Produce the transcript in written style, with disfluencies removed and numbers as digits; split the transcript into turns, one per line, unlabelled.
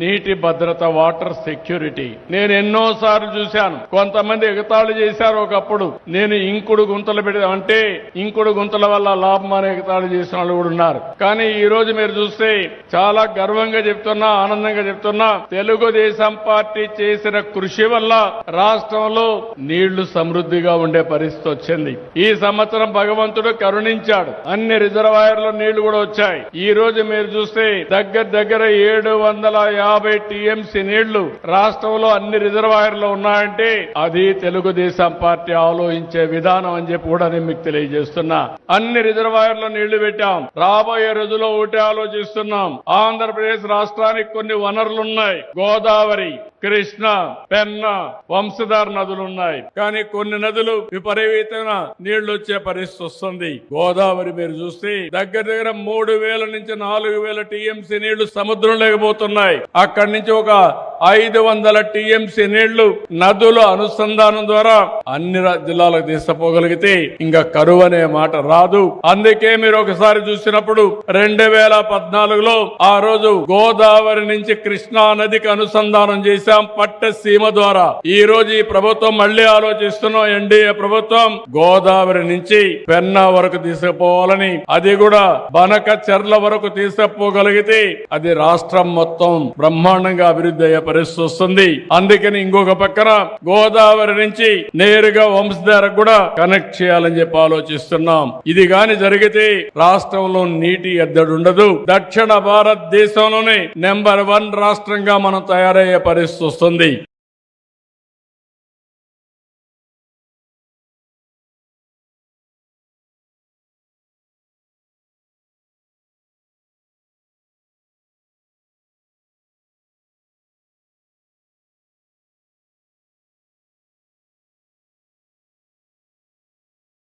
నీటి భద్రత, water security. నేను ఎన్నోసార్లు చూశాను. కొంతమంది ఎగతాళి చేశారు ఒకప్పుడు. నేను ఇంకుడు గుంతలు అంటే ఇంకుడు గుంతల వల్ల లాభం అనే ఎగతాళి చేసిన వాళ్ళు కూడా ఉన్నారు. కానీ ఈ రోజు మీరు చూస్తే చాలా గర్వంగా చెప్తున్నా, ఆనందంగా చెప్తున్నా, తెలుగుదేశం పార్టీ చేసిన కృషి వల్ల రాష్ట్రంలో నీళ్లు సమృద్ధిగా ఉండే పరిస్థితి వచ్చింది. ఈ సంవత్సరం భగవంతుడు కరుణించాడు. అన్ని రిజర్వాయర్లో నీళ్లు కూడా వచ్చాయి. ఈ రోజు మీరు చూస్తే దగ్గర 750 టీఎంసీ నీళ్లు రాష్ట్రంలో అన్ని రిజర్వాయర్లు ఉన్నాయంటే అది తెలుగుదేశం పార్టీ ఆలోచించే విధానం అని చెప్పి కూడా నేను మీకు తెలియజేస్తున్నా. అన్ని రిజర్వాయర్లో నీళ్లు పెట్టాం. రాబోయే రోజుల్లో ఒకటి ఆలోచిస్తున్నాం. ఆంధ్రప్రదేశ్ రాష్ట్రానికి కొన్ని వనరులున్నాయి. గోదావరి, కృష్ణ, పెన్న, వంశధార నదులున్నాయి. కానీ కొన్ని నదులు విపరీతమైన నీళ్లు వచ్చే పరిస్థితి వస్తుంది. గోదావరి మీరు చూస్తే దగ్గర 3000 నుంచి 4000 టీఎంసీ నీళ్లు సముద్రం లేకపోతున్నాయి. అక్కడి నుంచి ఒక 500 టీఎంసీ నీళ్లు నదుల అనుసంధానం ద్వారా అన్ని జిల్లాలకు తీసుకుపోగలిగితే ఇంకా కరువు అనే మాట రాదు. అందుకే మీరు ఒకసారి చూసినప్పుడు 2014లో ఆ రోజు గోదావరి నుంచి కృష్ణా నదికి అనుసంధానం చేశాం పట్టసీమ ద్వారా. ఈ రోజు ఈ ప్రభుత్వం మళ్లీ ఆలోచిస్తున్నాం. ఎన్డీఏ ప్రభుత్వం గోదావరి నుంచి పెన్నా వరకు తీసుకుపోవాలని, అది కూడా బనక చెర్ల వరకు తీసుకుపోగలిగితే అది రాష్ట్రం మొత్తం బ్రహ్మాండంగా అభివృద్ధి అయ్యే పరిస్థితి వస్తుంది. అందుకని ఇంకొక పక్కన గోదావరి నుంచి నేరుగా వంశధారకు కూడా కనెక్ట్ చేయాలని చెప్పి ఆలోచిస్తున్నాం. ఇది గాని జరిగితే రాష్ట్రంలో నీటి ఎద్దడి ఉండదు. దక్షిణ భారతదేశంలోనే నెంబర్ 1 రాష్ట్రంగా మనం తయారయ్యే పరిస్థితి వస్తుంది.